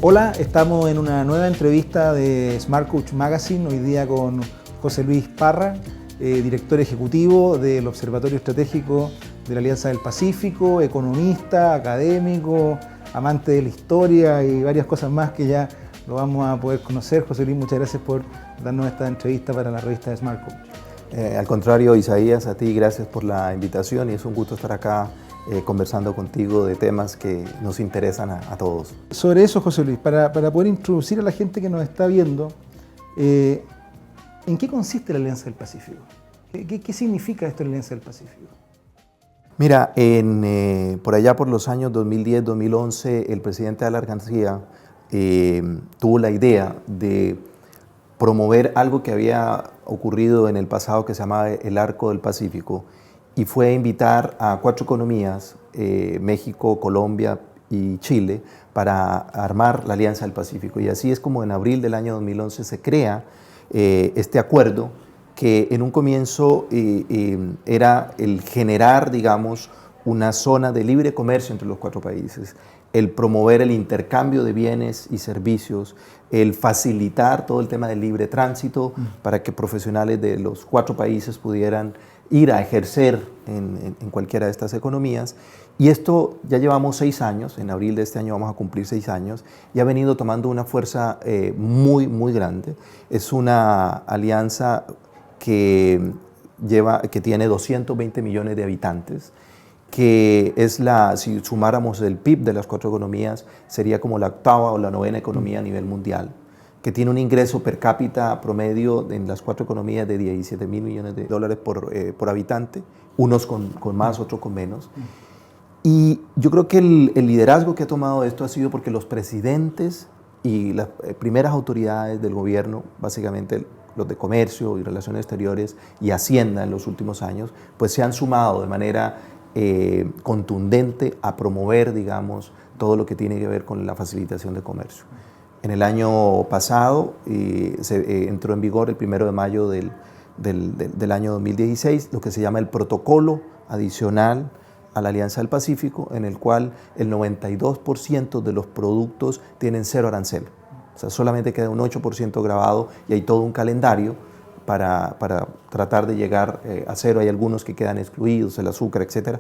Hola, estamos en una nueva entrevista de Smart Coach Magazine, hoy día con José Luis Parra, director ejecutivo del Observatorio Estratégico de la Alianza del Pacífico, economista, académico, amante de la historia y varias cosas más que ya lo vamos a poder conocer. José Luis, muchas gracias por darnos esta entrevista para la revista de Smart Coach. Al contrario, Isaías, a ti gracias por la invitación y es un gusto estar acá conversando contigo de temas que nos interesan a todos. Sobre eso, José Luis, para poder introducir a la gente que nos está viendo, ¿en qué consiste la Alianza del Pacífico? ¿Qué significa esto de la Alianza del Pacífico? Mira, por allá por los años 2010-2011, el presidente Alan García tuvo la idea de promover algo que había ocurrido en el pasado que se llamaba el Arco del Pacífico, y fue invitar a 4 economías, México, Colombia y Chile, para armar la Alianza del Pacífico. Y así es como en abril del año 2011 se crea este acuerdo que en un comienzo era el generar, digamos, una zona de libre comercio entre los 4 países, el promover el intercambio de bienes y servicios, el facilitar todo el tema del libre tránsito para que profesionales de los 4 países pudieran ir a ejercer en cualquiera de estas economías. Y esto ya llevamos 6 años, en abril de este año vamos a cumplir 6 años, y ha venido tomando una fuerza muy grande. Es una alianza que tiene 220 millones de habitantes, que es si sumáramos el PIB de las 4 economías, sería como la 8ª o la 9ª economía a nivel mundial, que tiene un ingreso per cápita promedio en las 4 economías de 17 mil millones de dólares por habitante, unos con más, otros con menos. Y yo creo que el liderazgo que ha tomado esto ha sido porque los presidentes y las primeras autoridades del gobierno, básicamente los de comercio y relaciones exteriores y Hacienda en los últimos años, pues se han sumado de manera contundente a promover, digamos, todo lo que tiene que ver con la facilitación de comercio. En el año pasado entró en vigor el 1 de mayo del año 2016 lo que se llama el protocolo adicional a la Alianza del Pacífico, en el cual el 92% de los productos tienen 0 arancel. O sea, solamente queda un 8% grabado y hay todo un calendario para tratar de llegar a 0. Hay algunos que quedan excluidos, el azúcar, etc.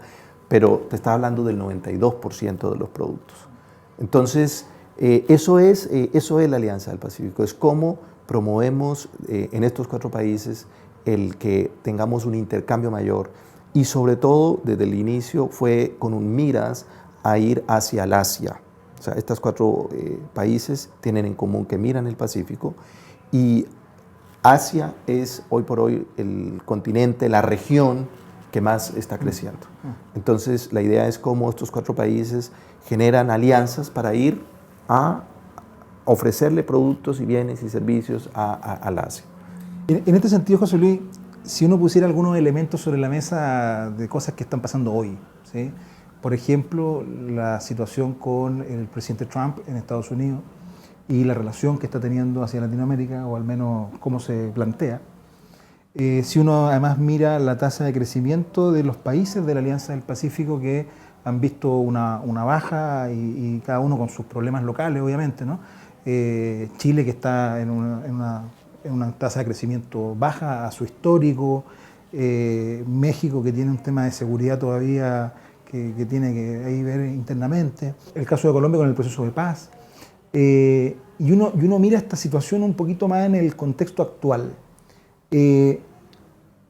Pero te estaba hablando del 92% de los productos. Entonces, eso es la Alianza del Pacífico, es cómo promovemos en estos 4 países el que tengamos un intercambio mayor y sobre todo desde el inicio fue con un miras a ir hacia el Asia. O sea, estos 4 países tienen en común que miran el Pacífico y Asia es hoy por hoy el continente, la región que más está creciendo. Entonces la idea es cómo estos 4 países generan alianzas para ir a ofrecerle productos y bienes y servicios al Asia. En este sentido, José Luis, si uno pusiera algunos elementos sobre la mesa de cosas que están pasando hoy, ¿sí? Por ejemplo, la situación con el presidente Trump en Estados Unidos y la relación que está teniendo hacia Latinoamérica, o al menos cómo se plantea. Si uno además mira la tasa de crecimiento de los países de la Alianza del Pacífico que han visto una baja y cada uno con sus problemas locales, obviamente, ¿no? Chile, que está en una tasa de crecimiento baja a su histórico, México, que tiene un tema de seguridad todavía que tiene que ahí ver internamente, el caso de Colombia con el proceso de paz, y uno mira esta situación un poquito más en el contexto actual.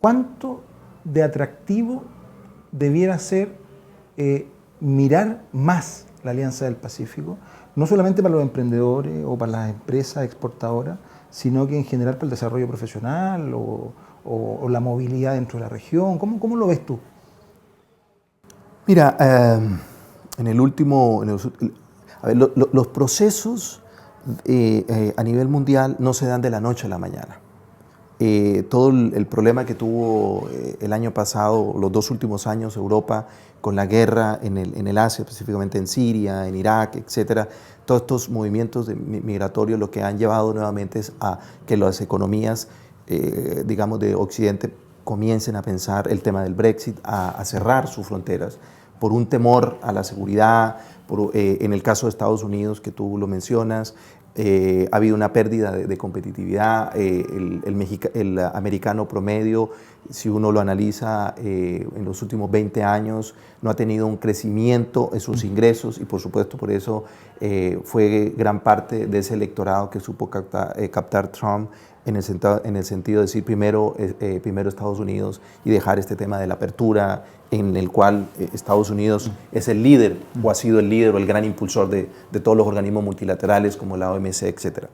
¿Cuánto de atractivo debiera ser mirar más la Alianza del Pacífico, no solamente para los emprendedores o para las empresas exportadoras, sino que en general para el desarrollo profesional o la movilidad dentro de la región? ¿Cómo lo ves tú? Mira, los procesos a nivel mundial no se dan de la noche a la mañana. Todo el problema que tuvo el año pasado, los 2 últimos años, Europa, con la guerra en el Asia, específicamente en Siria, en Irak, etcétera, todos estos movimientos migratorios lo que han llevado nuevamente es a que las economías, digamos, de Occidente comiencen a pensar el tema del Brexit, a cerrar sus fronteras, por un temor a la seguridad, en el caso de Estados Unidos, que tú lo mencionas, ha habido una pérdida de competitividad. El americano promedio, si uno lo analiza en los últimos 20 años, no ha tenido un crecimiento en sus ingresos y por supuesto por eso fue gran parte de ese electorado que supo captar Trump en el sentido de decir primero Estados Unidos y dejar este tema de la apertura en el cual Estados Unidos es el líder o ha sido el líder o el gran impulsor de todos los organismos multilaterales como la OMC, etc.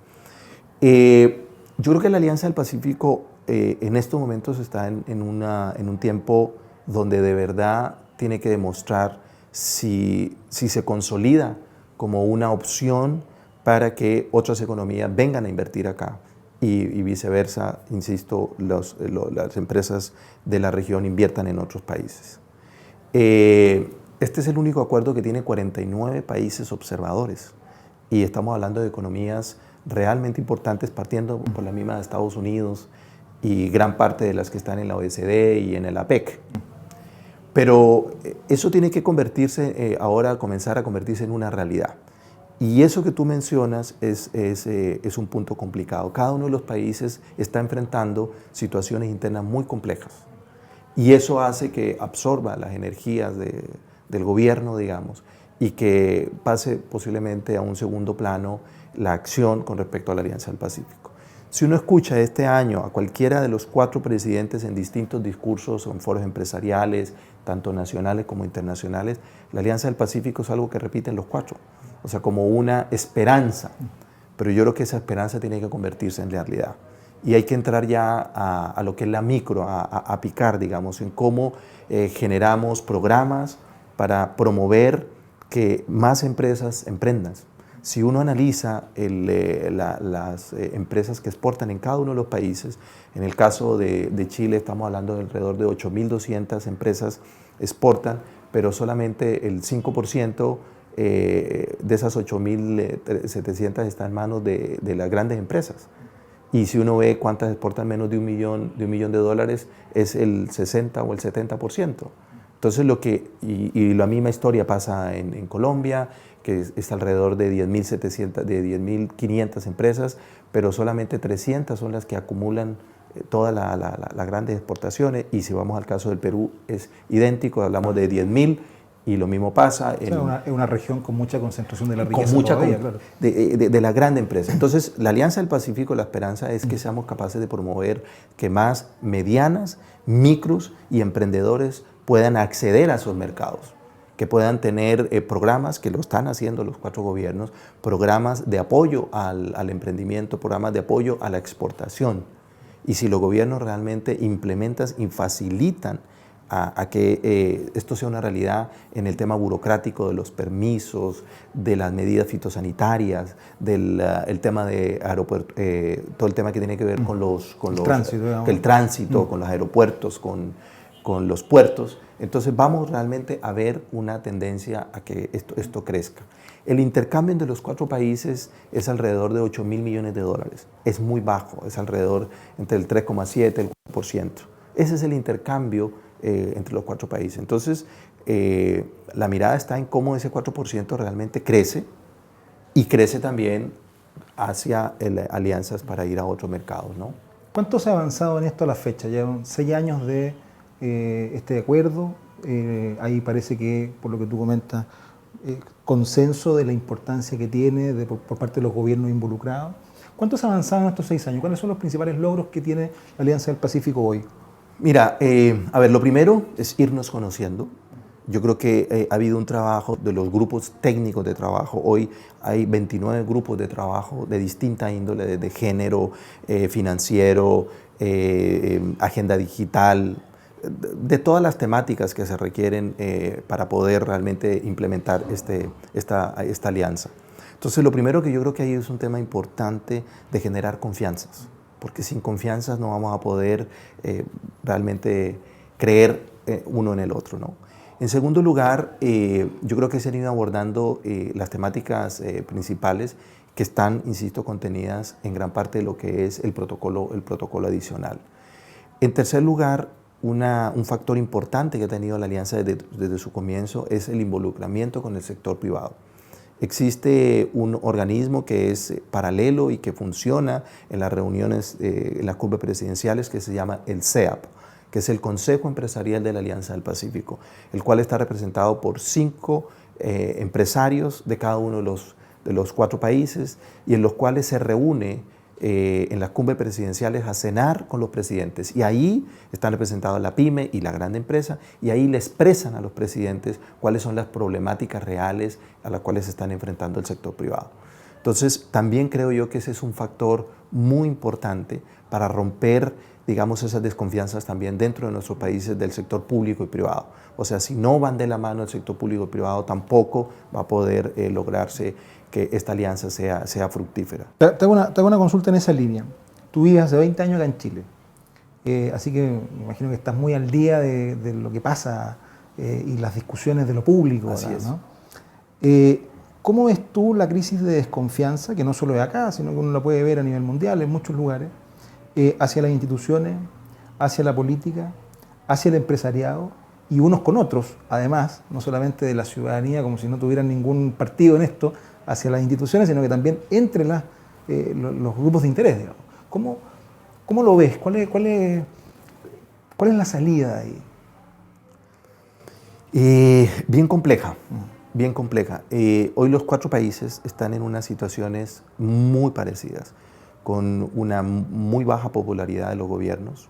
Yo creo que la Alianza del Pacífico en estos momentos está en un tiempo donde de verdad tiene que demostrar si se consolida como una opción para que otras economías vengan a invertir acá y viceversa, insisto, las empresas de la región inviertan en otros países. Este es el único acuerdo que tiene 49 países observadores y estamos hablando de economías realmente importantes partiendo por la misma de Estados Unidos y gran parte de las que están en la OECD y en el APEC. Pero eso tiene que convertirse ahora, comenzar a convertirse en una realidad. Y eso que tú mencionas es un punto complicado. Cada uno de los países está enfrentando situaciones internas muy complejas. Y eso hace que absorba las energías del gobierno, digamos, y que pase posiblemente a un segundo plano la acción con respecto a la Alianza del Pacífico. Si uno escucha este año a cualquiera de los 4 presidentes en distintos discursos o en foros empresariales, tanto nacionales como internacionales, la Alianza del Pacífico es algo que repiten los 4. O sea, como una esperanza, pero yo creo que esa esperanza tiene que convertirse en realidad. Y hay que entrar ya a lo que es la micro, a picar, digamos, en cómo generamos programas para promover que más empresas emprendan. Si uno analiza las empresas que exportan en cada uno de los países, en el caso de Chile estamos hablando de alrededor de 8.200 empresas exportan, pero solamente el 5% de esas 8.700 está en manos de las grandes empresas. Y si uno ve cuántas exportan menos de un millón de dólares, es el 60 o el 70%. Entonces, la misma historia pasa en Colombia, que es alrededor de 10.500 empresas, pero solamente 300 son las que acumulan todas las grandes exportaciones. Y si vamos al caso del Perú, es idéntico, hablamos de 10.000. Y lo mismo pasa es una región con mucha concentración de la riqueza con mucha todavía, claro. de la grande empresa. Entonces, la Alianza del Pacífico, la esperanza es que seamos capaces de promover que más medianas, micros y emprendedores puedan acceder a esos mercados, que puedan tener programas, que lo están haciendo los 4 gobiernos, programas de apoyo al emprendimiento, programas de apoyo a la exportación. Y si los gobiernos realmente implementan y facilitan a que esto sea una realidad en el tema burocrático de los permisos, de las medidas fitosanitarias, del tema de aeropuerto, todo el tema que tiene que ver con el tránsito, con los aeropuertos, con los puertos. Entonces vamos realmente a ver una tendencia a que esto crezca. El intercambio entre los 4 países es alrededor de 8.000 millones de dólares. Es muy bajo, es alrededor entre el 3,7% y el 4%. Ese es el intercambio entre los 4 países. Entonces, la mirada está en cómo ese 4% realmente crece y crece también hacia alianzas para ir a otros mercados, ¿no? ¿Cuánto se ha avanzado en esto a la fecha? Llevan 6 años de este acuerdo. Ahí parece que, por lo que tú comentas, consenso de la importancia que tiene por parte de los gobiernos involucrados. ¿Cuánto se ha avanzado en estos 6 años? ¿Cuáles son los principales logros que tiene la Alianza del Pacífico hoy? Mira, a ver, lo primero es irnos conociendo. Yo creo que ha habido un trabajo de los grupos técnicos de trabajo. Hoy hay 29 grupos de trabajo de distinta índole, desde género, financiero, agenda digital, de todas las temáticas que se requieren para poder realmente implementar esta alianza. Entonces, lo primero que yo creo que ahí es un tema importante de generar confianzas, porque sin confianzas no vamos a poder realmente creer uno en el otro, ¿no? En segundo lugar, yo creo que se han ido abordando las temáticas principales que están, insisto, contenidas en gran parte de lo que es el protocolo adicional. En tercer lugar, un factor importante que ha tenido la alianza desde su comienzo es el involucramiento con el sector privado. Existe un organismo que es paralelo y que funciona en las reuniones, en las cumbres presidenciales, que se llama el CEAP, que es el Consejo Empresarial de la Alianza del Pacífico, el cual está representado por 5 empresarios de cada uno de los 4 países, y en los cuales se reúne en las cumbres presidenciales a cenar con los presidentes, y ahí están representados la pyme y la gran empresa, y ahí le expresan a los presidentes cuáles son las problemáticas reales a las cuales se están enfrentando el sector privado. Entonces, también creo yo que ese es un factor muy importante para romper, digamos, esas desconfianzas también dentro de nuestros países del sector público y privado. O sea, si no van de la mano el sector público y privado, tampoco va a poder lograrse que esta alianza sea fructífera. Te hago una consulta en esa línea. Tú vives hace 20 años acá en Chile, así que me imagino que estás muy al día de lo que pasa y las discusiones de lo público. Así acá, es. ¿no? ¿Cómo ves tú la crisis de desconfianza, que no solo es acá, sino que uno la puede ver a nivel mundial, en muchos lugares, hacia las instituciones, hacia la política, hacia el empresariado y unos con otros, además, no solamente de la ciudadanía, como si no tuvieran ningún partido en esto, hacia las instituciones, sino que también entre los grupos de interés, digamos. ¿Cómo lo ves? ¿Cuál es la salida de ahí? Bien compleja, bien compleja. Hoy los 4 países están en unas situaciones muy parecidas, con una muy baja popularidad de los gobiernos,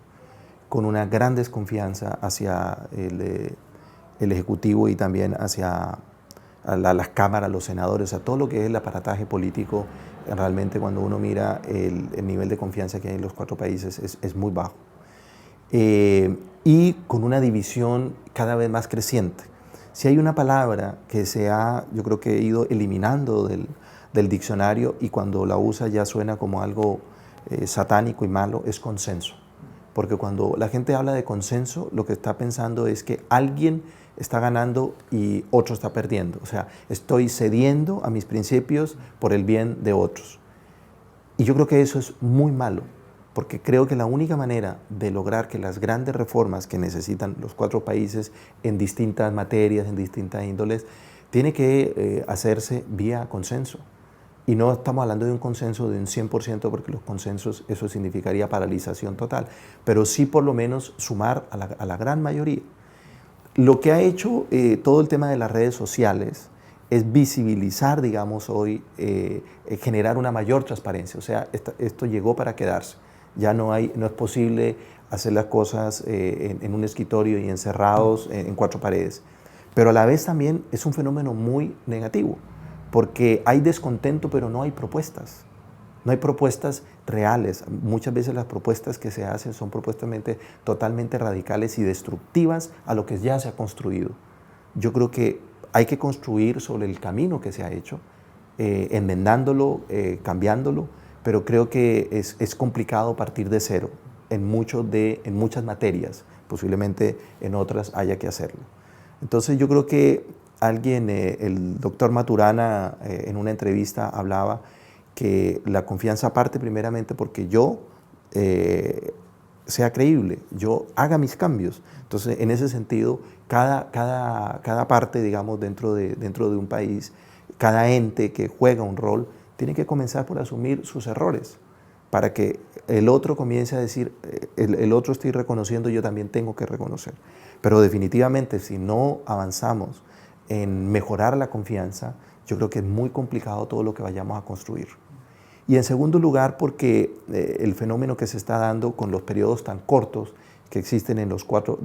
con una gran desconfianza hacia el Ejecutivo y también hacia las cámaras, los senadores, a todo lo que es el aparataje político. Realmente cuando uno mira el nivel de confianza que hay en los 4 países es muy bajo. Y con una división cada vez más creciente. Si hay una palabra que yo creo que he ido eliminando del diccionario, y cuando la usa ya suena como algo satánico y malo, es consenso. Porque cuando la gente habla de consenso, lo que está pensando es que alguien está ganando y otro está perdiendo. O sea, estoy cediendo a mis principios por el bien de otros. Y yo creo que eso es muy malo, porque creo que la única manera de lograr que las grandes reformas que necesitan los 4 países en distintas materias, en distintas índoles, tiene que hacerse vía consenso. Y no estamos hablando de un consenso de un 100%, porque los consensos, eso significaría paralización total, pero sí por lo menos sumar a la gran mayoría. Lo que ha hecho todo el tema de las redes sociales es visibilizar, digamos, hoy, generar una mayor transparencia. O sea, esto llegó para quedarse. Ya no es posible hacer las cosas en un escritorio y encerrados en 4 paredes. Pero a la vez también es un fenómeno muy negativo, porque hay descontento, pero no hay propuestas. No hay propuestas reales. Muchas veces las propuestas que se hacen son propuestas totalmente radicales y destructivas a lo que ya se ha construido. Yo creo que hay que construir sobre el camino que se ha hecho, enmendándolo, cambiándolo, pero creo que es complicado partir de cero en muchas materias. Posiblemente en otras haya que hacerlo. Entonces yo creo que el doctor Maturana, en una entrevista hablaba que la confianza parte primeramente porque yo sea creíble, yo haga mis cambios. Entonces, en ese sentido, cada parte, digamos, dentro de un país, cada ente que juega un rol, tiene que comenzar por asumir sus errores, para que el otro comience a decir, el otro estoy reconociendo, yo también tengo que reconocer. Pero definitivamente, si no avanzamos en mejorar la confianza, yo creo que es muy complicado todo lo que vayamos a construir. Y en segundo lugar, porque el fenómeno que se está dando con los periodos tan cortos que existen de los 4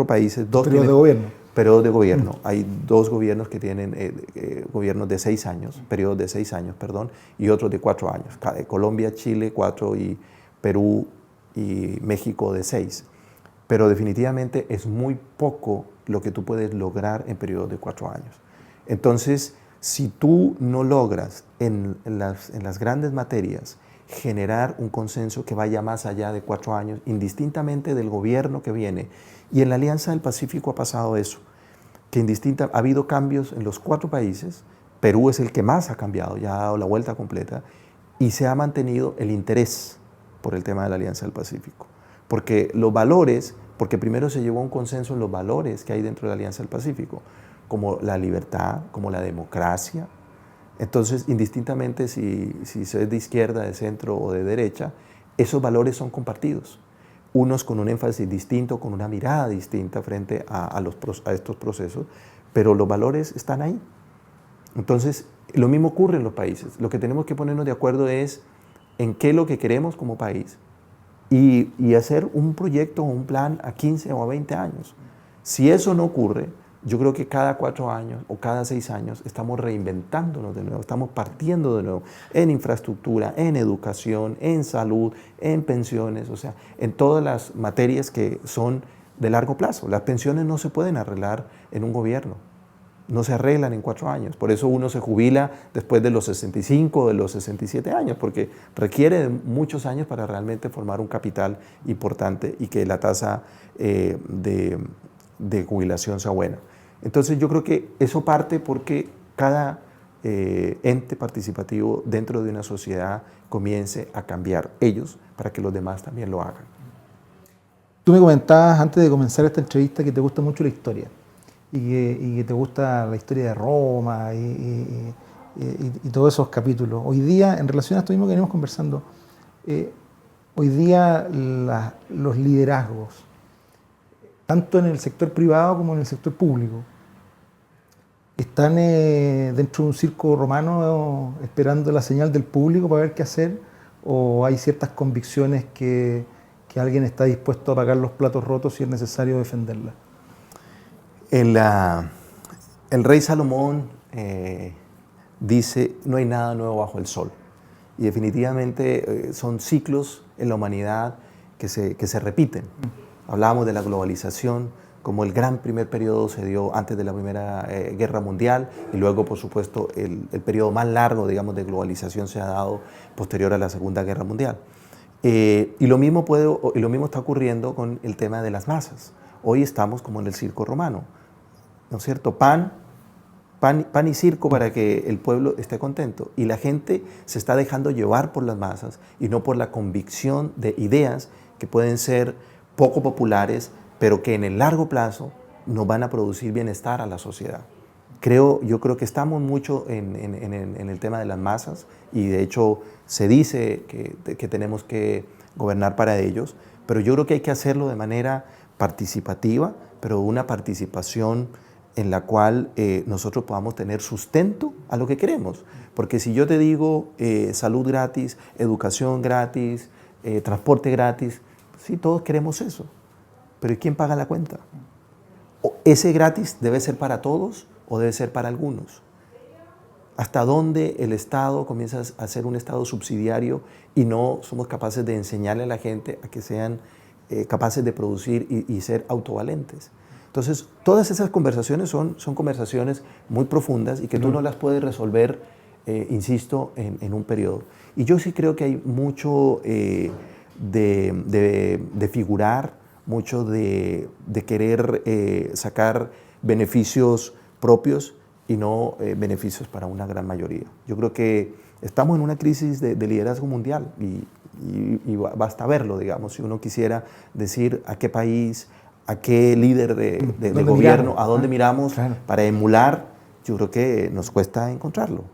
países. Periodos de gobierno. Periodos de gobierno. Hay 2 gobiernos que tienen gobiernos de 6 años, periodos de 6 años, perdón, y otros de 4 años. Colombia, Chile, 4, y Perú y México de 6. Pero definitivamente es muy poco lo que tú puedes lograr en periodos de 4 años. Entonces, si tú no logras en las grandes materias generar un consenso que vaya más allá de 4 años, indistintamente del gobierno que viene, y en la Alianza del Pacífico ha pasado eso, que ha habido cambios en los 4 países, Perú es el que más ha cambiado, ya ha dado la vuelta completa, y se ha mantenido el interés por el tema de la Alianza del Pacífico. porque los valores, porque primero se llegó a un consenso en los valores que hay dentro de la Alianza del Pacífico, como la libertad, como la democracia. Entonces, indistintamente si se es de izquierda, de centro o de derecha, esos valores son compartidos. Unos con un énfasis distinto, con una mirada distinta frente a estos procesos, pero los valores están ahí. Entonces, lo mismo ocurre en los países. Lo que tenemos que ponernos de acuerdo es en qué es lo que queremos como país y hacer un proyecto o un plan a 15 o a 20 años. Si eso no ocurre, yo creo que cada 4 años o cada 6 años estamos reinventándonos de nuevo, estamos partiendo de nuevo en infraestructura, en educación, en salud, en pensiones, o sea, en todas las materias que son de largo plazo. Las pensiones no se pueden arreglar en un gobierno, no se arreglan en 4 años. Por eso uno se jubila después de los 65 o de los 67 años, porque requiere de muchos años para realmente formar un capital importante y que la tasa de jubilación sea buena. Entonces yo creo que eso parte porque cada ente participativo dentro de una sociedad comience a cambiar ellos para que los demás también lo hagan. Tú me comentabas antes de comenzar esta entrevista que te gusta mucho la historia y que te gusta la historia de Roma y todos esos capítulos. Hoy día, en relación a esto mismo que venimos conversando, hoy día los liderazgos, tanto en el sector privado como en el sector público, están dentro de un circo romano esperando la señal del público para ver qué hacer, o hay ciertas convicciones que alguien está dispuesto a pagar los platos rotos si es necesario defenderlas. El rey Salomón dice, no hay nada nuevo bajo el sol. Y definitivamente son ciclos en la humanidad que se repiten. Hablábamos de la globalización, como el gran primer periodo se dio antes de la Primera Guerra Mundial, y luego, por supuesto, el periodo más largo, digamos, de globalización se ha dado posterior a la Segunda Guerra Mundial. Y lo mismo está ocurriendo con el tema de las masas. Hoy estamos como en el circo romano, ¿no es cierto? Pan y circo para que el pueblo esté contento. Y la gente se está dejando llevar por las masas y no por la convicción de ideas que pueden ser poco populares, pero que en el largo plazo nos van a producir bienestar a la sociedad. Yo creo que estamos mucho en el tema de las masas y de hecho se dice que tenemos que gobernar para ellos, pero yo creo que hay que hacerlo de manera participativa, pero una participación en la cual nosotros podamos tener sustento a lo que queremos. Porque si yo te digo salud gratis, educación gratis, transporte gratis, sí, todos queremos eso, pero ¿y quién paga la cuenta? ¿Ese gratis debe ser para todos o debe ser para algunos? ¿Hasta dónde el Estado comienza a ser un Estado subsidiario y no somos capaces de enseñarle a la gente a que sean capaces de producir y ser autovalentes? Entonces, todas esas conversaciones son conversaciones muy profundas y que tú no las puedes resolver, insisto, en un periodo. Y yo sí creo que hay mucho de figurar, mucho de querer sacar beneficios propios y no beneficios para una gran mayoría. Yo creo que estamos en una crisis de liderazgo mundial y basta verlo, digamos, si uno quisiera decir a qué país, a qué líder de gobierno, miramos, a dónde miramos claro, para emular, yo creo que nos cuesta encontrarlo,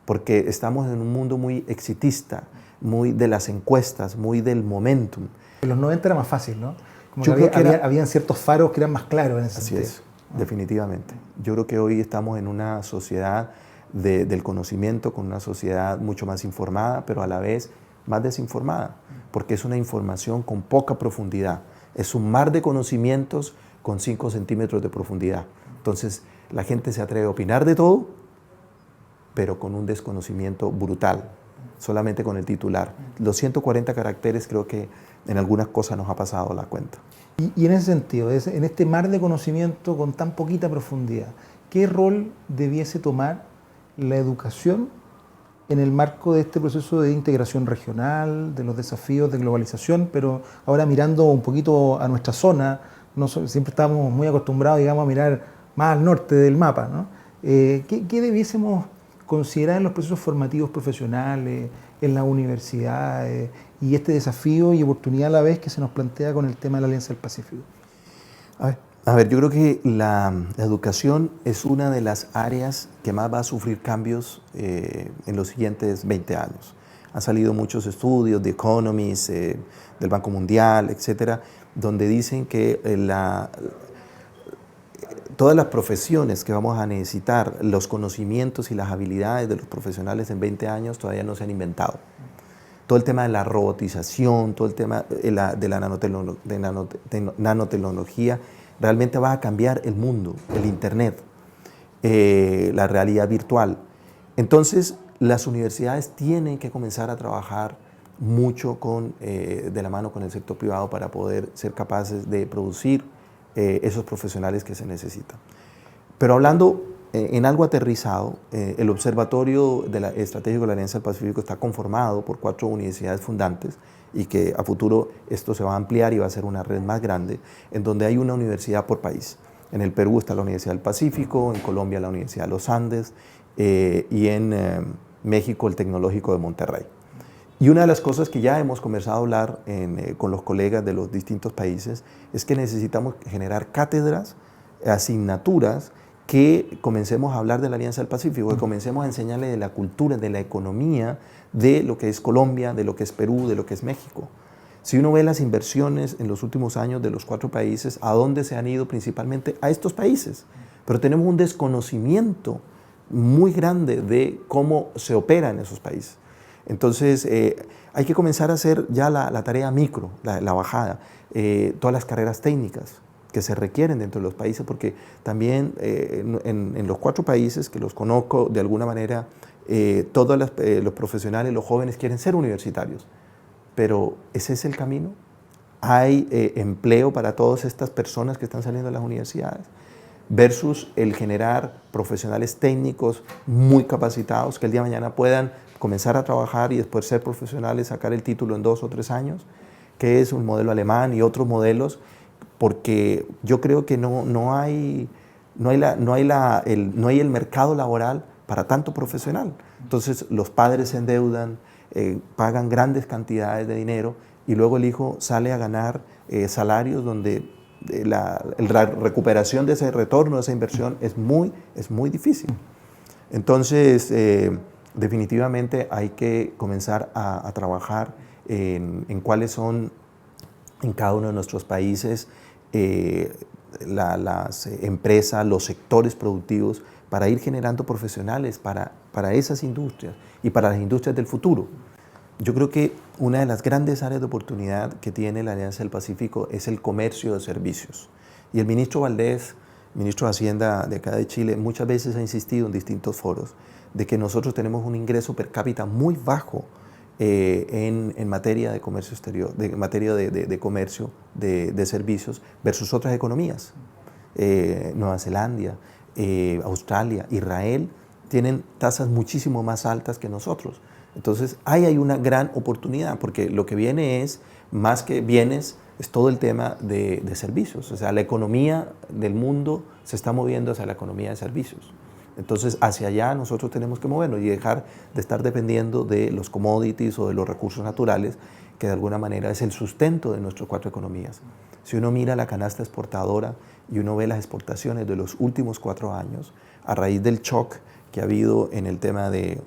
porque estamos en un mundo muy exitista, muy de las encuestas, muy del momentum. En los 90 era más fácil, ¿no? Como yo que habían ciertos faros que eran más claros en ese sentido. Así es, definitivamente. Yo creo que hoy estamos en una sociedad del conocimiento, con una sociedad mucho más informada, pero a la vez más desinformada, porque es una información con poca profundidad. Es un mar de conocimientos con 5 centímetros de profundidad. Entonces, la gente se atreve a opinar de todo, pero con un desconocimiento brutal, solamente con el titular. Los 140 caracteres creo que en algunas cosas nos ha pasado la cuenta. Y en ese sentido, en este mar de conocimiento con tan poquita profundidad, ¿qué rol debiese tomar la educación en el marco de este proceso de integración regional, de los desafíos de globalización, pero ahora mirando un poquito a nuestra zona? Siempre estamos muy acostumbrados, digamos, a mirar más al norte del mapa, ¿no? ¿Qué debiésemos considerar en los procesos formativos profesionales, en las universidades y este desafío y oportunidad a la vez que se nos plantea con el tema de la Alianza del Pacífico? A ver, yo creo que la educación es una de las áreas que más va a sufrir cambios en los siguientes 20 años. Han salido muchos estudios de Economist, del Banco Mundial, etcétera, donde dicen que todas las profesiones que vamos a necesitar, los conocimientos y las habilidades de los profesionales en 20 años todavía no se han inventado. Todo el tema de la robotización, todo el tema de la nanotecnología, realmente va a cambiar el mundo, el Internet, la realidad virtual. Entonces, las universidades tienen que comenzar a trabajar mucho de la mano con el sector privado para poder ser capaces de producir esos profesionales que se necesitan. Pero hablando en algo aterrizado, el Observatorio Estratégico de la Alianza del Pacífico está conformado por 4 universidades fundantes y que a futuro esto se va a ampliar y va a ser una red más grande, en donde hay una universidad por país. En el Perú está la Universidad del Pacífico, en Colombia la Universidad de los Andes y en México el Tecnológico de Monterrey. Y una de las cosas que ya hemos comenzado a hablar con los colegas de los distintos países es que necesitamos generar cátedras, asignaturas, que comencemos a hablar de la Alianza del Pacífico, que comencemos a enseñarle de la cultura, de la economía, de lo que es Colombia, de lo que es Perú, de lo que es México. Si uno ve las inversiones en los últimos años de los 4 países, ¿a dónde se han ido? Principalmente a estos países. Pero tenemos un desconocimiento muy grande de cómo se opera en esos países. Entonces, hay que comenzar a hacer ya la tarea micro, la bajada, todas las carreras técnicas que se requieren dentro de los países, porque también en los 4 países que los conozco, de alguna manera, todos los profesionales, los jóvenes quieren ser universitarios, pero ¿ese es el camino? ¿Hay empleo para todas estas personas que están saliendo de las universidades? Versus el generar profesionales técnicos muy capacitados que el día de mañana puedan comenzar a trabajar y después ser profesionales, sacar el título en 2 o 3 años, que es un modelo alemán y otros modelos, porque yo creo que no hay el mercado laboral para tanto profesional. Entonces los padres se endeudan, pagan grandes cantidades de dinero y luego el hijo sale a ganar salarios donde la recuperación de ese retorno, de esa inversión es muy difícil. Entonces, definitivamente hay que comenzar a trabajar en cuáles son en cada uno de nuestros países las empresas, los sectores productivos, para ir generando profesionales para esas industrias y para las industrias del futuro. Yo creo que una de las grandes áreas de oportunidad que tiene la Alianza del Pacífico es el comercio de servicios. Y el ministro Valdés, ministro de Hacienda de acá de Chile, muchas veces ha insistido en distintos foros de que nosotros tenemos un ingreso per cápita muy bajo en materia de comercio exterior, en materia de comercio de servicios versus otras economías. Nueva Zelanda, Australia, Israel tienen tasas muchísimo más altas que nosotros. Entonces ahí hay una gran oportunidad, porque lo que viene es, más que bienes, es todo el tema de servicios. O sea, la economía del mundo se está moviendo hacia la economía de servicios. Entonces, hacia allá nosotros tenemos que movernos y dejar de estar dependiendo de los commodities o de los recursos naturales, que de alguna manera es el sustento de nuestras 4 economías. Si uno mira la canasta exportadora y uno ve las exportaciones de los últimos 4 años, a raíz del shock que ha habido en el tema de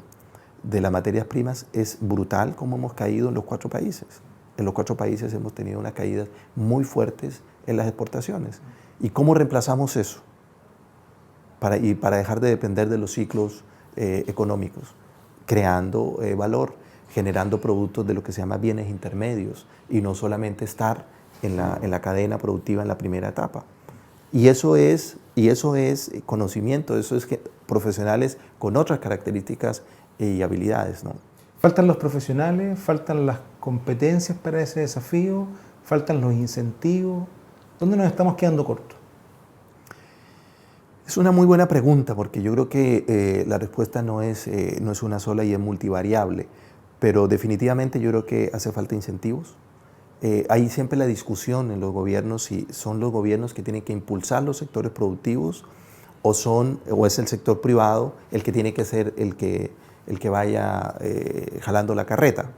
las materias primas, es brutal cómo hemos caído en los 4 países. En los 4 países hemos tenido unas caídas muy fuertes en las exportaciones. ¿Y cómo reemplazamos eso? Para dejar de depender de los ciclos económicos, creando valor, generando productos de lo que se llama bienes intermedios y no solamente estar en la cadena productiva en la primera etapa. Y eso es conocimiento, eso es profesionales con otras características y habilidades, ¿no? Faltan los profesionales, faltan las competencias para ese desafío, faltan los incentivos. ¿Dónde nos estamos quedando cortos? Es una muy buena pregunta, porque yo creo que la respuesta no es una sola y es multivariable, pero definitivamente yo creo que hace falta incentivos. Hay siempre la discusión en los gobiernos si son los gobiernos que tienen que impulsar los sectores productivos o es el sector privado el que tiene que ser el que el que vaya jalando la carreta.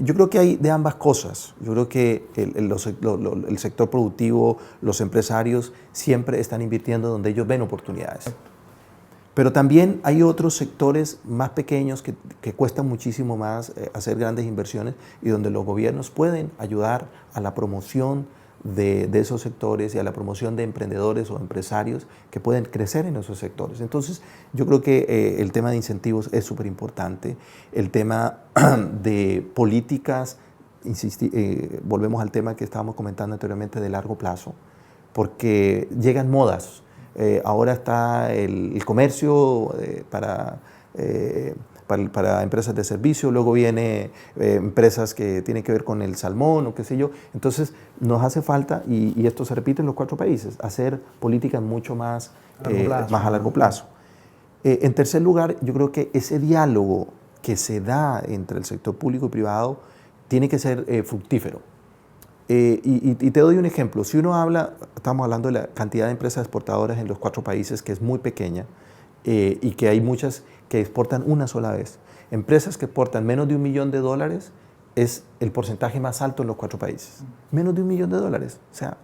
Yo creo que hay de ambas cosas. Yo creo que el sector productivo, los empresarios siempre están invirtiendo donde ellos ven oportunidades. Pero también hay otros sectores más pequeños que cuestan muchísimo más hacer grandes inversiones y donde los gobiernos pueden ayudar a la promoción de esos sectores y a la promoción de emprendedores o empresarios que pueden crecer en esos sectores. Entonces, yo creo que el tema de incentivos es súper importante. El tema de políticas, volvemos al tema que estábamos comentando anteriormente de largo plazo, porque llegan modas. Ahora está el comercio para empresas de servicio, luego viene empresas que tienen que ver con el salmón o qué sé yo. Entonces nos hace falta, y esto se repite en los 4 países, hacer políticas mucho más a largo plazo. En tercer lugar, yo creo que ese diálogo que se da entre el sector público y privado tiene que ser fructífero. Y te doy un ejemplo. Si uno habla, estamos hablando de la cantidad de empresas exportadoras en los 4 países, que es muy pequeña, y que hay muchas que exportan una sola vez. Empresas que exportan menos de $1 millón es el porcentaje más alto en los 4 países. Menos de $1 millón. O sea,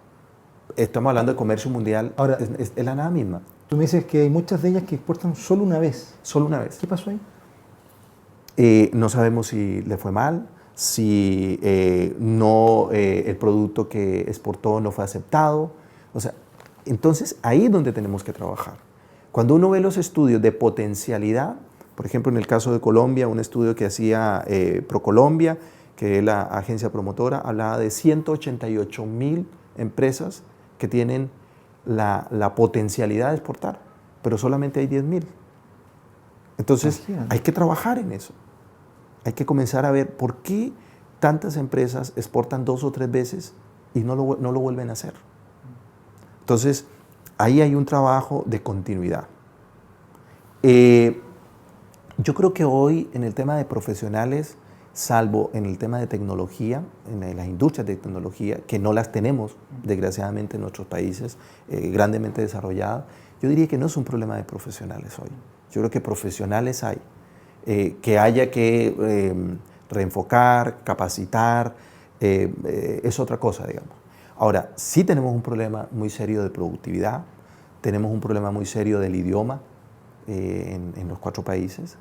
estamos hablando de comercio mundial. Ahora, es la nada misma. Tú me dices que hay muchas de ellas que exportan solo una vez. Solo una vez. ¿Qué pasó ahí? No sabemos si le fue mal, si el producto que exportó no fue aceptado. O sea, entonces ahí es donde tenemos que trabajar. Cuando uno ve los estudios de potencialidad, por ejemplo, en el caso de Colombia, un estudio que hacía ProColombia, que es la agencia promotora, hablaba de 188,000 empresas que tienen la potencialidad de exportar, pero solamente hay 10,000. Entonces, hay que trabajar en eso. Hay que comenzar a ver por qué tantas empresas exportan 2 o 3 veces y no lo vuelven a hacer. Entonces, ahí hay un trabajo de continuidad. Yo creo que hoy en el tema de profesionales, salvo en el tema de tecnología, en las industrias de tecnología, que no las tenemos desgraciadamente en nuestros países grandemente desarrolladas, yo diría que no es un problema de profesionales hoy. Yo creo que profesionales hay, que haya que reenfocar, capacitar, es otra cosa, digamos. Ahora, sí tenemos un problema muy serio de productividad, tenemos un problema muy serio del idioma en los 4 países,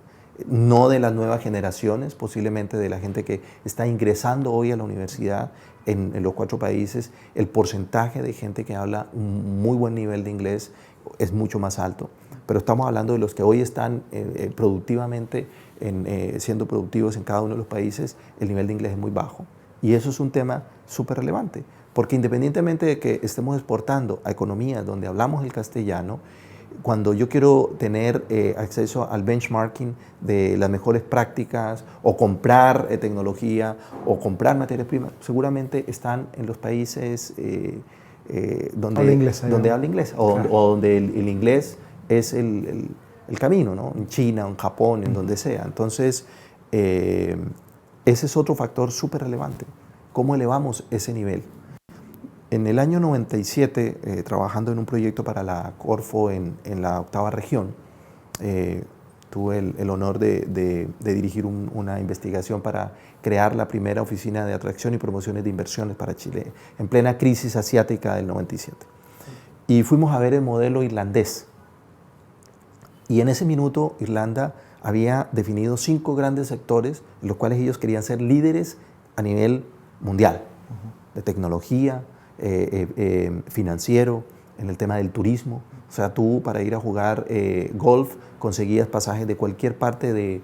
no de las nuevas generaciones, posiblemente de la gente que está ingresando hoy a la universidad en los 4 países. El porcentaje de gente que habla un muy buen nivel de inglés es mucho más alto, pero estamos hablando de los que hoy están productivamente siendo productivos en cada uno de los países. El nivel de inglés es muy bajo y eso es un tema súper relevante, porque independientemente de que estemos exportando a economías donde hablamos el castellano, cuando yo quiero tener acceso al benchmarking de las mejores prácticas o comprar tecnología o comprar materias primas, seguramente están en los países donde habla inglés o donde el inglés es el camino, ¿no? En China, en Japón, en donde sea. Entonces, ese es otro factor súper relevante. ¿Cómo elevamos ese nivel? En el año 97, trabajando en un proyecto para la Corfo en la 8ª región, tuve el honor de dirigir una investigación para crear la primera oficina de atracción y promociones de inversiones para Chile, en plena crisis asiática del 97. Y fuimos a ver el modelo irlandés. Y en ese minuto, Irlanda había definido 5 grandes sectores en los cuales ellos querían ser líderes a nivel mundial, de tecnología, financiero, en el tema del turismo. O sea, tú para ir a jugar golf conseguías pasajes de cualquier parte de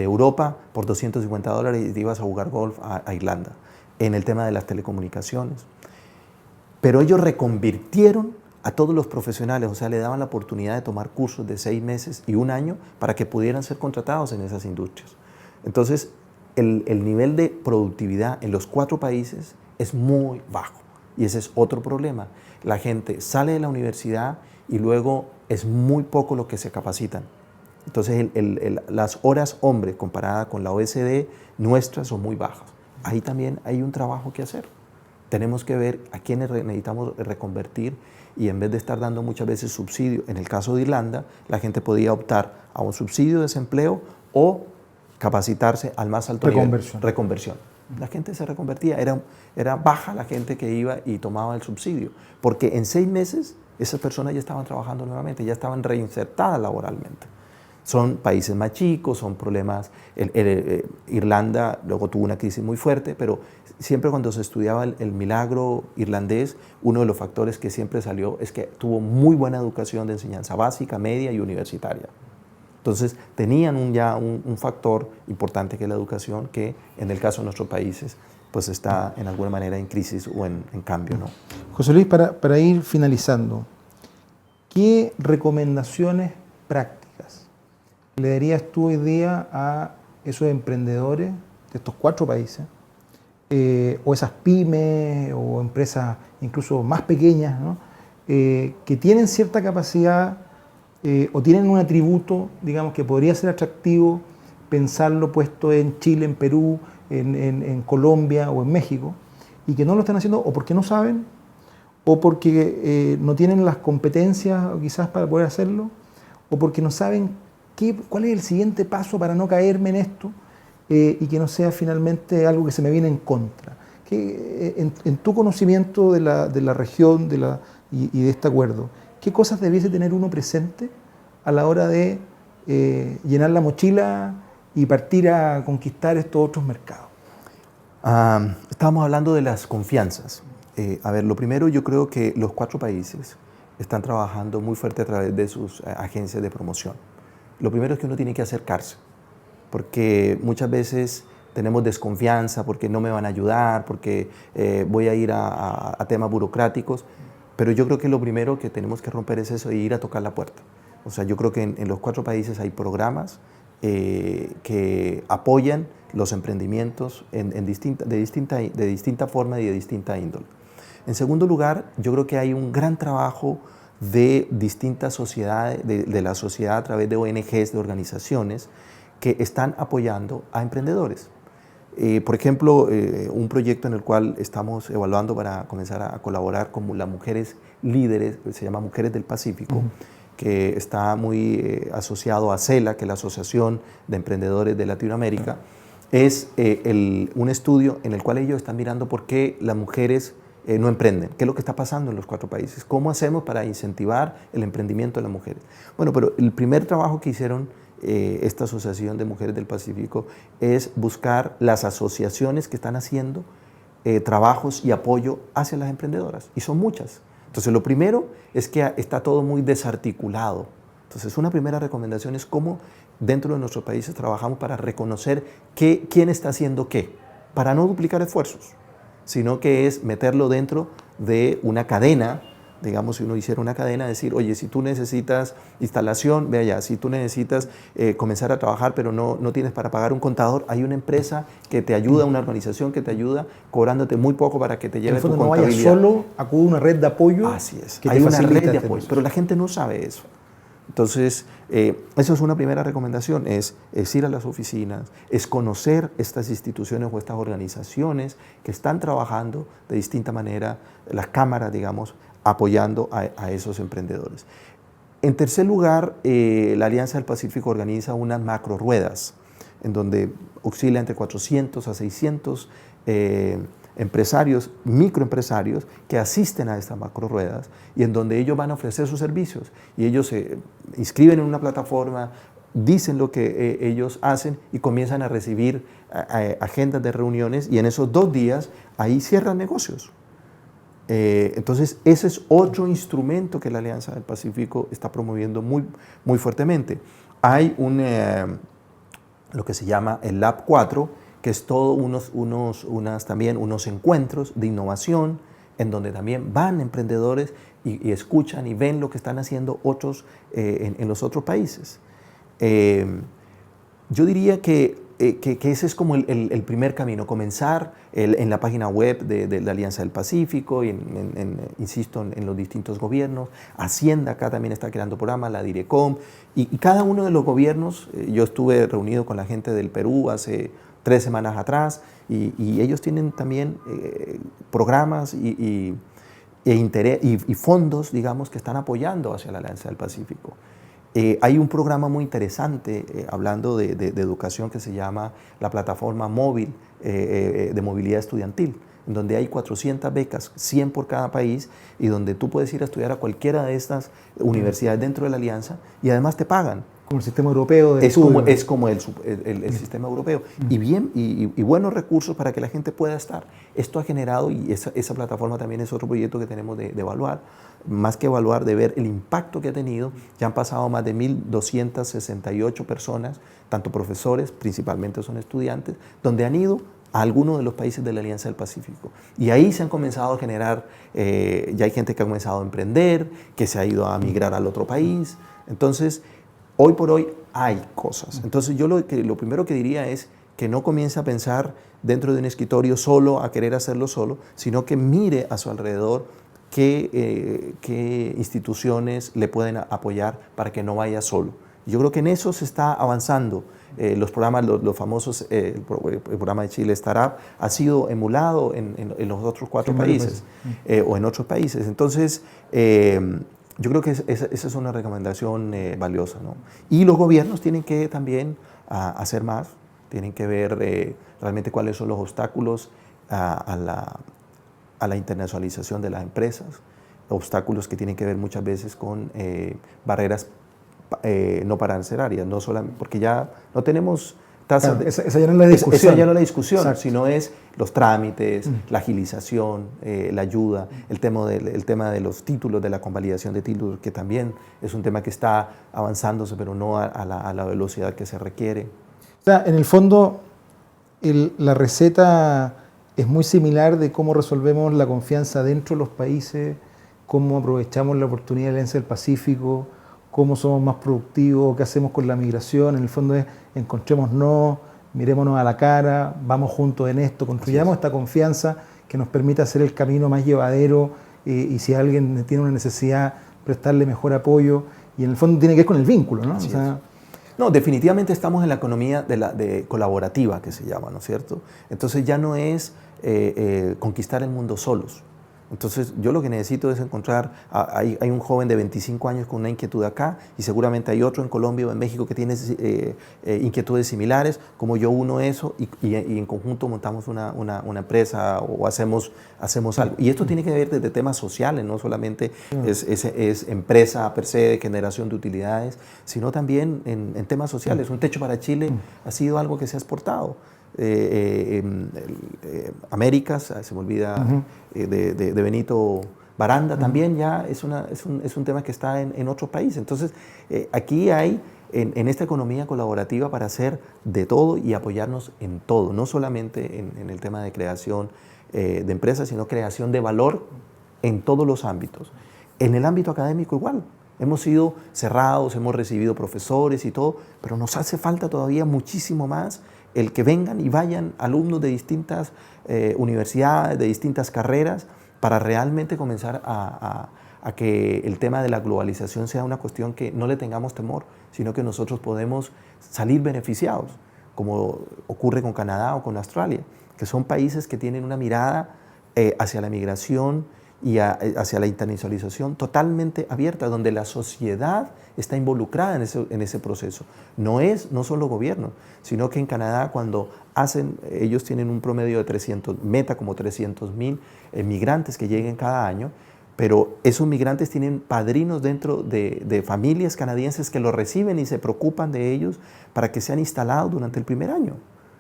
Europa por $250 y te ibas a jugar golf a Irlanda. En el tema de las telecomunicaciones. Pero ellos reconvirtieron a todos los profesionales, o sea, le daban la oportunidad de tomar cursos de 6 meses y 1 año para que pudieran ser contratados en esas industrias. Entonces, el nivel de productividad en los 4 países es muy bajo. Y ese es otro problema. La gente sale de la universidad y luego es muy poco lo que se capacitan. Entonces, las horas hombre comparadas con la OECD nuestras son muy bajas. Ahí también hay un trabajo que hacer. Tenemos que ver a quiénes necesitamos reconvertir y en vez de estar dando muchas veces subsidio, en el caso de Irlanda, la gente podía optar a un subsidio de desempleo o capacitarse al más alto Reconversión. nivel. Reconversión. La gente se reconvertía, era baja la gente que iba y tomaba el subsidio, porque en 6 meses esas personas ya estaban trabajando nuevamente, ya estaban reinsertadas laboralmente. Son países más chicos, son problemas. Irlanda luego tuvo una crisis muy fuerte, pero siempre cuando se estudiaba el milagro irlandés, uno de los factores que siempre salió es que tuvo muy buena educación de enseñanza básica, media y universitaria. Entonces tenían ya un factor importante que es la educación, que en el caso de nuestros países pues está en alguna manera en crisis o en cambio, ¿no? José Luis, para ir finalizando, ¿qué recomendaciones prácticas le darías tú hoy día a esos emprendedores de estos 4 países, o esas pymes o empresas incluso más pequeñas, ¿no? Que tienen cierta capacidad o tienen un atributo, digamos, que podría ser atractivo pensarlo puesto en Chile, en Perú, en Colombia o en México, y que no lo están haciendo o porque no saben, o porque no tienen las competencias quizás para poder hacerlo, o porque no saben cuál es el siguiente paso para no caerme en esto, y que no sea finalmente algo que se me viene en contra? En tu conocimiento de la región y de este acuerdo, ¿qué cosas debiese tener uno presente a la hora de llenar la mochila y partir a conquistar estos otros mercados? Estábamos hablando de las confianzas. A ver, lo primero, yo creo que los 4 países están trabajando muy fuerte a través de sus agencias de promoción. Lo primero es que uno tiene que acercarse, porque muchas veces tenemos desconfianza, porque no me van a ayudar, porque voy a ir a temas burocráticos, pero yo creo que lo primero que tenemos que romper es eso, de ir a tocar la puerta. O sea, yo creo que en los 4 países hay programas que apoyan los emprendimientos de distinta forma y de distinta índole. En segundo lugar, yo creo que hay un gran trabajo de distintas sociedades, de la sociedad a través de ONGs, de organizaciones, que están apoyando a emprendedores. Por ejemplo, un proyecto en el cual estamos evaluando para comenzar a colaborar con las mujeres líderes, se llama Mujeres del Pacífico, que está muy asociado a CELA, que es la Asociación de Emprendedores de Latinoamérica. Es un estudio en el cual ellos están mirando por qué las mujeres no emprenden, qué es lo que está pasando en los 4 países, cómo hacemos para incentivar el emprendimiento de las mujeres. Bueno, pero el primer trabajo que hicieron esta Asociación de Mujeres del Pacífico es buscar las asociaciones que están haciendo trabajos y apoyo hacia las emprendedoras, y son muchas. Entonces, lo primero es que está todo muy desarticulado. Entonces, una primera recomendación es cómo dentro de nuestros países trabajamos para reconocer quién está haciendo qué, para no duplicar esfuerzos, sino que es meterlo dentro de una cadena. Digamos, si uno hiciera una cadena, decir, oye, si tú necesitas instalación, ve allá. Si tú necesitas comenzar a trabajar, pero no tienes para pagar un contador, hay una empresa que te ayuda, una organización que te ayuda, cobrándote muy poco para que te lleve tu contabilidad. No vayas solo, acude a una red de apoyo. Así es, hay una red de apoyo, pero la gente no sabe eso. Entonces, eso es una primera recomendación, es ir a las oficinas, es conocer estas instituciones o estas organizaciones que están trabajando de distinta manera, las cámaras, digamos, apoyando a esos emprendedores. En tercer lugar, la Alianza del Pacífico organiza unas macro ruedas, en donde oscila entre 400 a 600 empresarios, microempresarios, que asisten a estas macro ruedas y en donde ellos van a ofrecer sus servicios. Y ellos se inscriben en una plataforma, dicen lo que ellos hacen y comienzan a recibir agendas de reuniones, y en esos 2 días ahí cierran negocios. Entonces, ese es otro instrumento que la Alianza del Pacífico está promoviendo muy fuertemente. Hay lo que se llama el Lab 4, que es todo también unos encuentros de innovación, en donde también van emprendedores y escuchan y ven lo que están haciendo otros en los otros países. Yo diría que ese es como el primer camino, comenzar en la página web de la Alianza del Pacífico, y insisto, en los distintos gobiernos. Hacienda acá también está creando programas, la Direcom, y cada uno de los gobiernos. Yo estuve reunido con la gente del Perú hace 3 semanas atrás, y ellos tienen también programas y fondos, digamos, que están apoyando hacia la Alianza del Pacífico. Hay un programa muy interesante hablando de educación que se llama la plataforma móvil de movilidad estudiantil, en donde hay 400 becas, 100 por cada país, y donde tú puedes ir a estudiar a cualquiera de estas universidades dentro de la alianza y además te pagan. Como el sistema europeo de estudio. Es como el sistema europeo. Y buenos recursos para que la gente pueda estar. Esto ha generado, y esa plataforma también es otro proyecto que tenemos de evaluar, más que evaluar, de ver el impacto que ha tenido. Ya han pasado más de 1.268 personas, tanto profesores, principalmente son estudiantes, donde han ido a algunos de los países de la Alianza del Pacífico. Y ahí se han comenzado a generar, ya hay gente que ha comenzado a emprender, que se ha ido a migrar al otro país. Entonces, hoy por hoy hay cosas. Entonces yo lo primero que diría es que no comience a pensar dentro de un escritorio solo, a querer hacerlo solo, sino que mire a su alrededor qué instituciones le pueden apoyar para que no vaya solo. Yo creo que en eso se está avanzando. Los programas, los famosos, el programa de Chile Startup ha sido emulado en los otros 4 países o en otros países. Entonces, yo creo que esa es una recomendación valiosa, ¿no? Y los gobiernos tienen que también hacer más, tienen que ver realmente cuáles son los obstáculos a la internacionalización de las empresas, obstáculos que tienen que ver muchas veces con barreras no arancelarias, no solamente, porque ya no tenemos tasas. Claro, esa ya no es la discusión. Esa ya no es la discusión, exacto, sino es los trámites, la agilización, la ayuda, el tema de los títulos, de la convalidación de títulos, que también es un tema que está avanzándose, pero no a la velocidad que se requiere. O sea, en el fondo, la receta es muy similar de cómo resolvemos la confianza dentro de los países, cómo aprovechamos la oportunidad de la Alianza del Pacífico, cómo somos más productivos, qué hacemos con la migración. En el fondo es encontrémonos, mirémonos a la cara, vamos juntos en esto, construyamos esta confianza que nos permita hacer el camino más llevadero y si alguien tiene una necesidad, prestarle mejor apoyo. Y en el fondo tiene que ver con el vínculo, ¿no? O sea, no, definitivamente estamos en la economía de colaborativa, que se llama, ¿no es cierto? Entonces ya no es conquistar el mundo solos. Entonces yo lo que necesito es encontrar, hay un joven de 25 años con una inquietud acá y seguramente hay otro en Colombia o en México que tiene inquietudes similares, como yo uno eso y en conjunto montamos una empresa o hacemos algo. Y esto tiene que ver desde temas sociales, no solamente es empresa per se de generación de utilidades, sino también en temas sociales. Un techo para Chile ha sido algo que se ha exportado. Américas, se me olvida, de Benito Baranda, también ya es un tema que está en otros países. Entonces, aquí hay, en esta economía colaborativa, para hacer de todo y apoyarnos en todo, no solamente en el tema de creación de empresas, sino creación de valor en todos los ámbitos. En el ámbito académico igual. Hemos sido cerrados, hemos recibido profesores y todo, pero nos hace falta todavía muchísimo más el que vengan y vayan alumnos de distintas universidades, de distintas carreras, para realmente comenzar a que el tema de la globalización sea una cuestión que no le tengamos temor, sino que nosotros podemos salir beneficiados, como ocurre con Canadá o con Australia, que son países que tienen una mirada hacia la migración y hacia la internacionalización totalmente abierta, donde la sociedad está involucrada en ese proceso. No son los gobiernos, sino que en Canadá cuando ellos tienen un promedio de como 300,000 migrantes que lleguen cada año, pero esos migrantes tienen padrinos dentro de familias canadienses que los reciben y se preocupan de ellos para que sean instalados durante el primer año.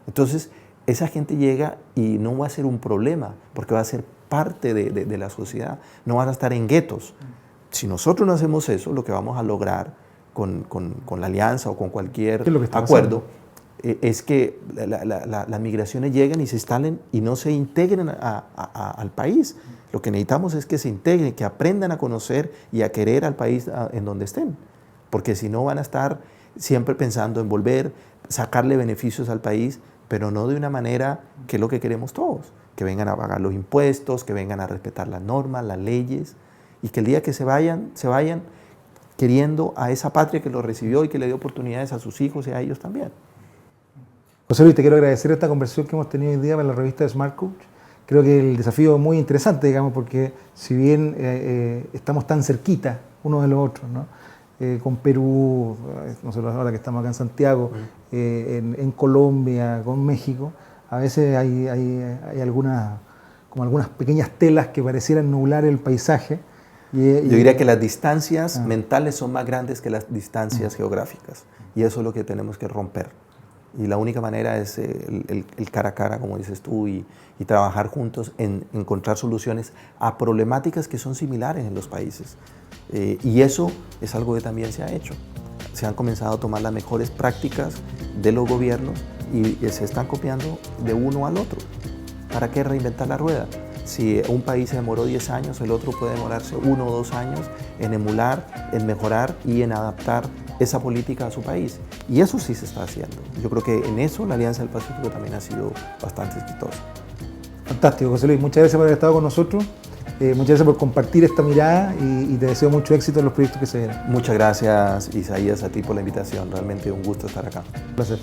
Entonces, esa gente llega y no va a ser un problema, porque va a ser parte de la sociedad, no van a estar en guetos. Si nosotros no hacemos eso, lo que vamos a lograr con la alianza o con cualquier acuerdo es que las migraciones lleguen y se instalen y no se integren al país. Lo que necesitamos es que se integren, que aprendan a conocer y a querer al país en donde estén, porque si no van a estar siempre pensando en volver, sacarle beneficios al país, pero no de una manera que es lo que queremos todos, que vengan a pagar los impuestos, que vengan a respetar las normas, las leyes, y que el día que se vayan queriendo a esa patria que los recibió y que le dio oportunidades a sus hijos y a ellos también. José Luis, te quiero agradecer esta conversación que hemos tenido hoy día para la revista de Smart Coach. Creo que el desafío es muy interesante, digamos, porque si bien estamos tan cerquita unos de los otros, ¿no? con Perú, nosotros ahora que estamos acá en Santiago, en Colombia, con México, a veces hay algunas pequeñas telas que parecieran nublar el paisaje. Yo diría que las distancias mentales son más grandes que las distancias geográficas, y eso es lo que tenemos que romper. Y la única manera es el cara a cara, como dices tú, y trabajar juntos en encontrar soluciones a problemáticas que son similares en los países. Y eso es algo que también se ha hecho. Se han comenzado a tomar las mejores prácticas de los gobiernos y se están copiando de uno al otro. ¿Para qué reinventar la rueda? Si un país se demoró 10 años, el otro puede demorarse 1 o 2 años en emular, en mejorar y en adaptar esa política a su país. Y eso sí se está haciendo. Yo creo que en eso la Alianza del Pacífico también ha sido bastante exitosa. Fantástico, José Luis. Muchas gracias por haber estado con nosotros. Muchas gracias por compartir esta mirada y te deseo mucho éxito en los proyectos que se vienen. Muchas gracias, Isaías, a ti por la invitación. Realmente un gusto estar acá. Un placer.